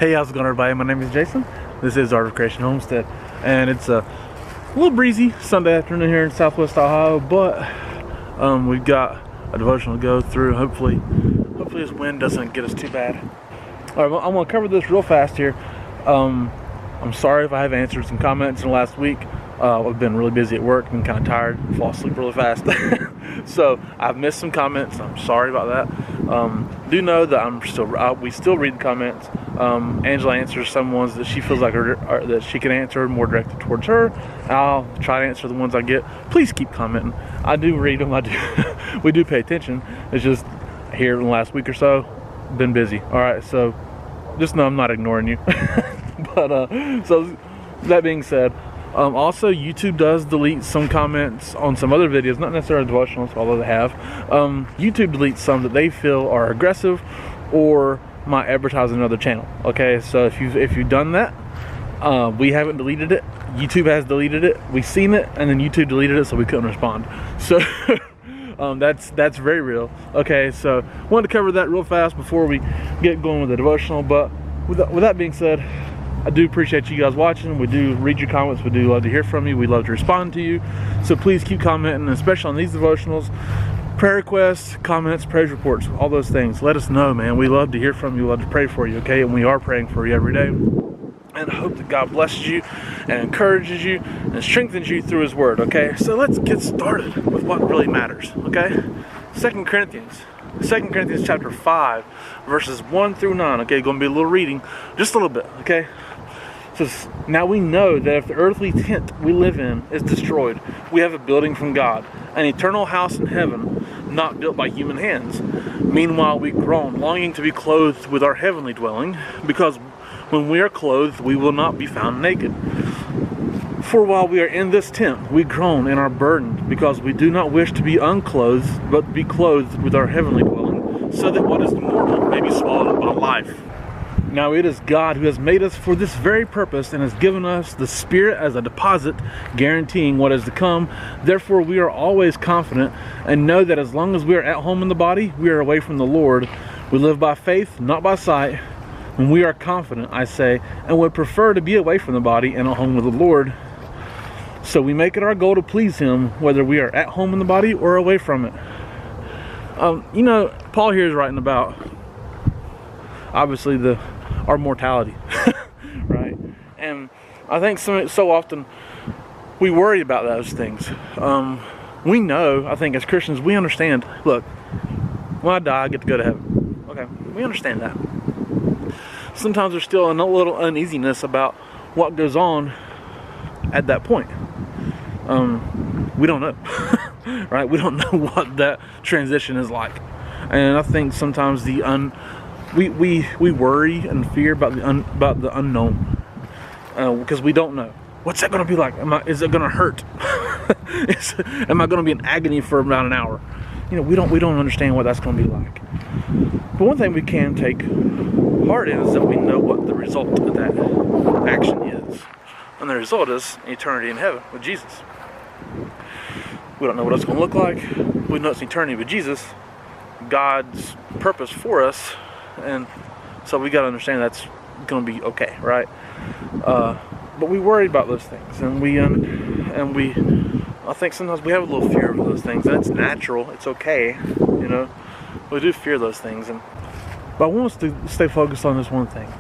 Hey, how's it going, everybody? My name is Jason. This is Art of Creation Homestead, and it's a little breezy Sunday afternoon here in Southwest Ohio, but we've got a devotional to go through. Hopefully this wind doesn't get us too bad. All right, well, I'm going to cover this real fast here. I'm sorry if I have answered some comments in the last week. I've been really busy at work, been kind of tired, fall asleep really fast. So I've missed some comments. I'm sorry about that. Do know that we still read the comments. Angela answers some ones that she feels like that she can answer more directed towards her. I'll try to answer the ones I get. Please keep commenting. I do read them. We do pay attention. It's just here in the last week or so, been busy. All right, so just know I'm not ignoring you. But so that being said, also YouTube does delete some comments on some other videos, not necessarily devotionals, although they have. YouTube deletes some that they feel are aggressive or might advertise another channel. Okay, so if you've done that, we haven't deleted it. YouTube has deleted it. We've seen it, and then YouTube deleted it, so we couldn't respond. So that's very real. Okay, so wanted to cover that real fast before we get going with the devotional. But with that being said, I do appreciate you guys watching. We do read your comments. We do love to hear from you. We love to respond to you. So please keep commenting, especially on these devotionals. Prayer requests, comments, praise reports, all those things. Let us know, man. We love to hear from you. We love to pray for you, okay? And we are praying for you every day. And I hope that God blesses you and encourages you and strengthens you through His Word, okay? So let's get started with what really matters, okay? 2 Corinthians chapter 5, verses 1 through 9, okay? Going to be a little reading, just a little bit, okay? It says, now we know that if the earthly tent we live in is destroyed, we have a building from God, an eternal house in heaven, not built by human hands. Meanwhile we groan, longing to be clothed with our heavenly dwelling, because when we are clothed, we will not be found naked. For while we are in this tent, we groan and are burdened, because we do not wish to be unclothed, but to be clothed with our heavenly dwelling, so that what is mortal may be swallowed up by life. Now it is God who has made us for this very purpose and has given us the Spirit as a deposit, guaranteeing what is to come. Therefore we are always confident and know that as long as we are at home in the body, we are away from the Lord. We live by faith, not by sight. And we are confident, I say, and would prefer to be away from the body and at home with the Lord. So we make it our goal to please Him, whether we are at home in the body or away from it. You know, Paul here is writing about, obviously, our mortality, right? And I think so often we worry about those things. We know, I think as Christians, we understand, look, when I die, I get to go to heaven. Okay, we understand that. Sometimes there's still a little uneasiness about what goes on at that point. We don't know, right? We don't know what that transition is like. And I think sometimes we worry and fear about the unknown, because we don't know. What's that going to be like? Is it going to hurt? Am I going to be in agony for about an hour? You know, we don't understand what that's going to be like. But one thing we can take heart in is that we know what the result of that action is, and the result is eternity in heaven with Jesus. We don't know what it's going to look like. We know it's eternity with Jesus, God's purpose for us. And so we got to understand that's going to be okay, right? But we worry about those things, and I think sometimes we have a little fear of those things, and it's natural. It's okay, you know. We do fear those things, but I want us to stay focused on this one thing.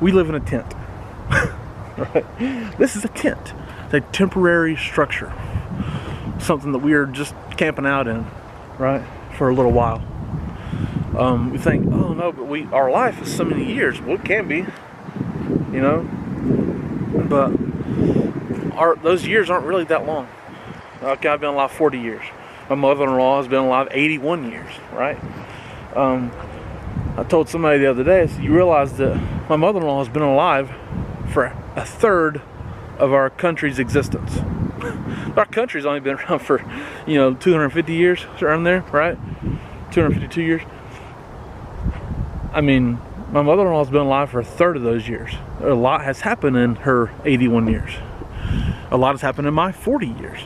We live in a tent, right? This is a tent. It's a temporary structure, something that we are just camping out in, right, for a little while. We think, oh no, but our life is so many years. Well, it can be, you know, but those years aren't really that long. Okay, I've been alive 40 years. My mother-in-law has been alive 81 years, right? I told somebody the other day, I said, you realize that my mother-in-law has been alive for a third of our country's existence. Our country's only been around for, 250 years, around there, right? 252 years. I mean, my mother-in-law has been alive for a third of those years. A lot has happened in her 81 years. A lot has happened in my 40 years.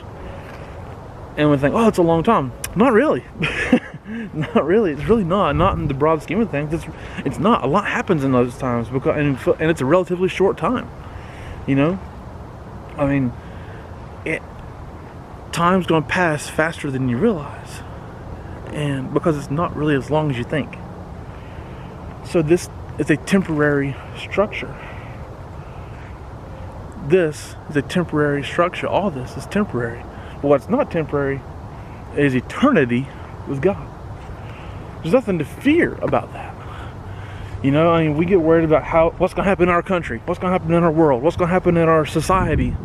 And we think, oh, it's a long time. Not really. Not really. It's really not in the broad scheme of things. It's not. A lot happens in those times, and it's a relatively short time. You know, I mean, time's going to pass faster than you realize, and because it's not really as long as you think. So this is a temporary structure. This is a temporary structure. All this is temporary. But what's not temporary is eternity with God. There's nothing to fear about that. You know, I mean, we get worried about what's going to happen in our country, what's going to happen in our world, what's going to happen in our society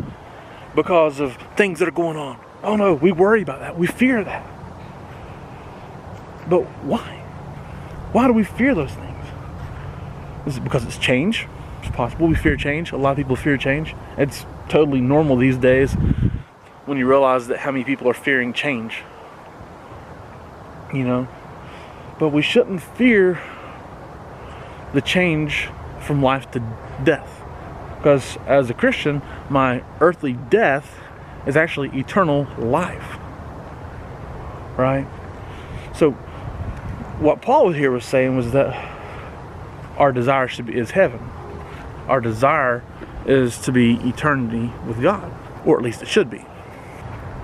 because of things that are going on. Oh no, we worry about that. We fear that. But why? Why do we fear those things? Is it because it's change? It's possible we fear change. A lot of people fear change. It's totally normal these days when you realize that how many people are fearing change. You know? But we shouldn't fear the change from life to death. Because as a Christian, my earthly death is actually eternal life. Right? So what Paul here was saying was that our desire is heaven. Our desire is to be eternity with God, or at least it should be.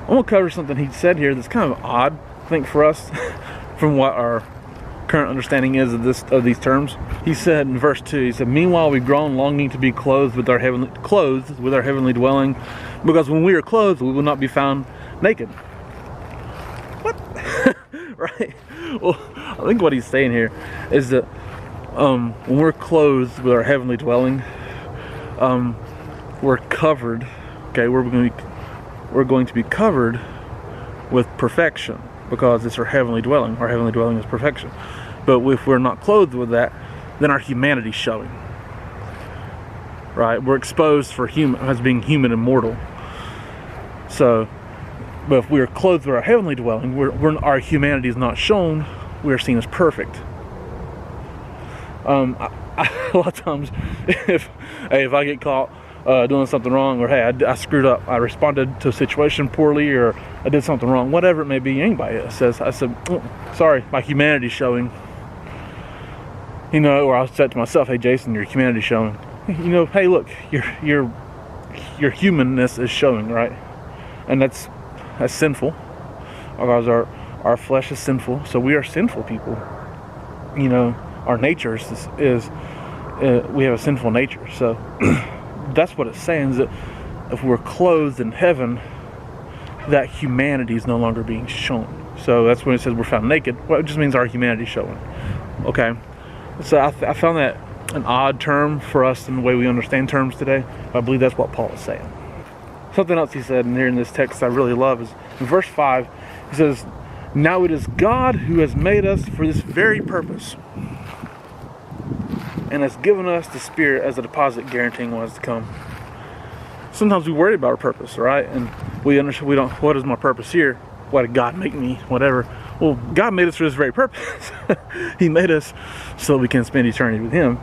I'm going to cover something he said here that's kind of odd, I think, for us, from what our current understanding is of these terms. He said in verse 2, he said, "Meanwhile we've grown, longing to be clothed with our heavenly dwelling, because when we are clothed, we will not be found naked." What? Right? Well, I think what he's saying here is that when we're clothed with our heavenly dwelling, we're covered. Okay, we're going to be covered with perfection, because it's our heavenly dwelling. Our heavenly dwelling is perfection. But if we're not clothed with that, then our humanity's showing. Right? We're exposed as being human and mortal. So, but if we are clothed with our heavenly dwelling, our humanity is not shown. We are seen as perfect. A lot of times, if I get caught doing something wrong, or hey, I screwed up, I responded to a situation poorly, or I did something wrong, whatever it may be, anybody says, I said, "Oh, sorry, my humanity's showing." You know, or I'll say to myself, "Hey, Jason, your humanity's showing." You know, hey, look, your humanness is showing, right? And that's sinful, because our flesh is sinful. So we are sinful people. You know, our nature is we have a sinful nature. So that's what it's saying, is that if we're clothed in heaven, that humanity is no longer being shown. So that's when it says we're found naked. Well, it just means our humanity is showing. Okay. So I found that an odd term for us in the way we understand terms today. I believe that's what Paul is saying. Something else he said in here in this text I really love is in verse 5, he says, "Now it is God who has made us for this very purpose, and has given us the Spirit as a deposit guaranteeing what is to come." Sometimes we worry about our purpose, right? And we don't, what is my purpose here? Why did God make me? Whatever. Well, God made us for this very purpose. He made us so we can spend eternity with Him.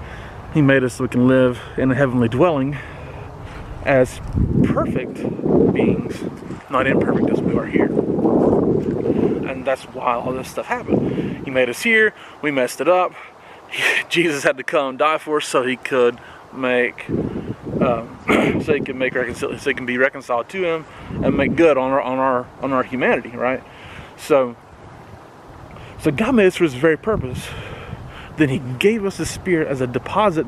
He made us so we can live in a heavenly dwelling as perfect beings, not imperfect as we are here. And that's why all this stuff happened. He made us here, we messed it up. Jesus had to come die for us so He could make reconciliation, so He can be reconciled to Him and make good on our humanity, right? So God made us for His very purpose. Then He gave us the Spirit as a deposit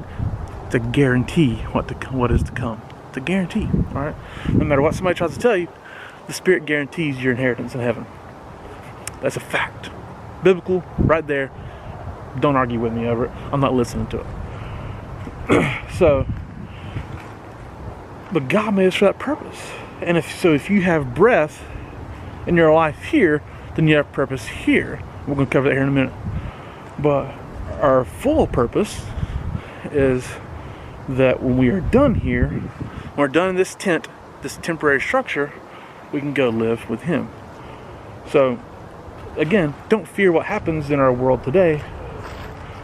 to guarantee what is to come. To guarantee, all right? No matter what somebody tries to tell you, the Spirit guarantees your inheritance in heaven. That's a fact. Biblical, right there. Don't argue with me over it. I'm not listening to it. But God made us for that purpose. And if you have breath in your life here, then you have purpose here. We're going to cover that here in a minute. But our full purpose is that when we are done here, when we're done in this tent, this temporary structure, we can go live with Him. So, again, don't fear what happens in our world today.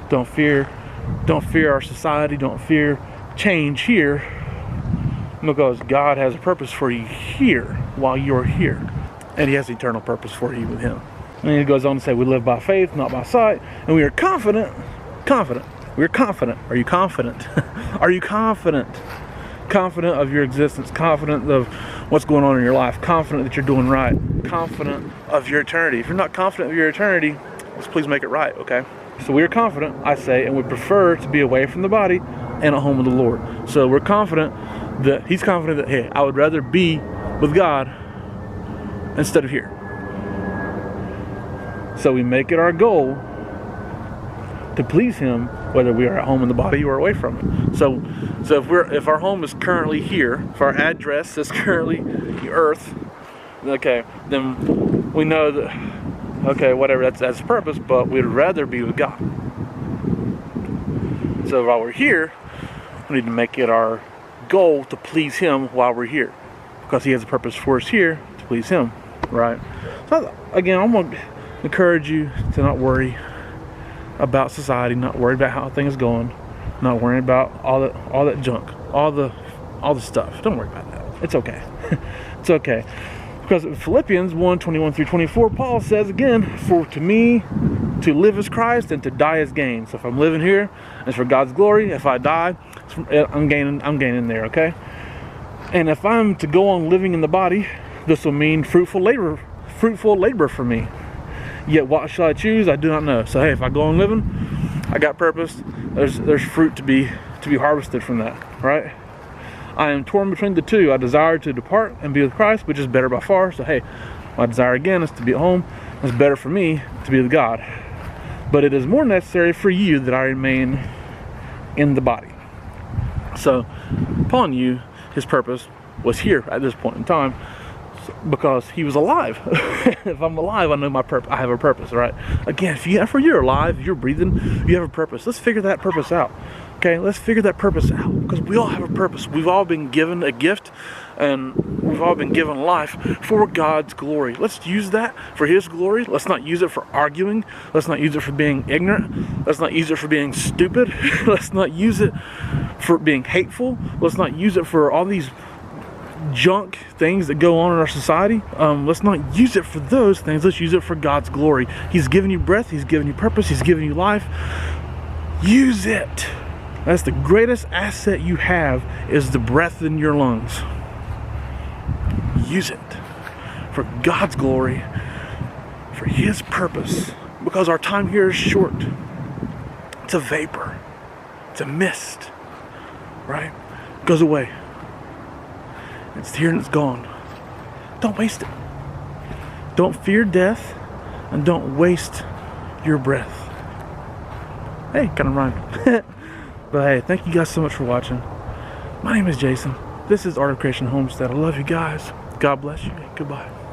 Don't fear our society. Don't fear change here, because God has a purpose for you here while you're here, and He has eternal purpose for you with Him. And he goes on to say, we live by faith, not by sight. And we are confident. We're confident. Are you confident? Are you confident? Confident of your existence. Confident of what's going on in your life. Confident that you're doing right. Confident of your eternity. If you're not confident of your eternity, let's please make it right, okay? So we are confident, I say, and we prefer to be away from the body and at home with the Lord. So we're confident that he's confident that, hey, I would rather be with God instead of here. So we make it our goal to please him, whether we are at home in the body or away from it. So if our home is currently here, if our address is currently the earth, okay, then we know that, okay, whatever, that's the purpose, but we'd rather be with God. So while we're here, we need to make it our goal to please him while we're here, because he has a purpose for us here to please him, right? So again, I'm going to encourage you to not worry about society, not worry about how things going, not worrying about all that junk, all the stuff. Don't worry about that. It's okay. It's okay. Because in Philippians 1:21-24, Paul says again, for to me to live is Christ and to die is gain. So if I'm living here, it's for God's glory. If I die, I'm gaining there, okay? And if I'm to go on living in the body, this will mean fruitful labor for me. Yet what shall I choose? I do not know. So hey, if I go on living, I got purpose. There's fruit to be harvested from that, right? I am torn between the two. I desire to depart and be with Christ, which is better by far. So hey, my desire again is to be at home. It's better for me to be with God. But it is more necessary for you that I remain in the body. So Paul knew his purpose was here at this point in time, because he was alive. If I'm alive, I know my purpose. I have a purpose, right? Again, if you're alive, you're breathing, you have a purpose. Let's figure that purpose out. Okay, let's figure that purpose out, because we all have a purpose. We've all been given a gift, and we've all been given life for God's glory. Let's use that for his glory. Let's not use it for arguing. Let's not use it for being ignorant. Let's not use it for being stupid. Let's not use it for being hateful. Let's not use it for all these junk things that go on in our society. Let's not use it for those things. Let's use it for God's glory. He's given you breath. He's given you purpose. He's given you life. Use it. That's the greatest asset you have, is the breath in your lungs. Use it for God's glory, for his purpose, because our time here is short. It's a vapor. It's a mist, right? It goes away. It's here and it's gone. Don't waste it. Don't fear death, and don't waste your breath. Hey, kind of rhymed. But hey, thank you guys so much for watching. My name is Jason. This is Art of Creation Homestead. I love you guys. God bless you. Goodbye.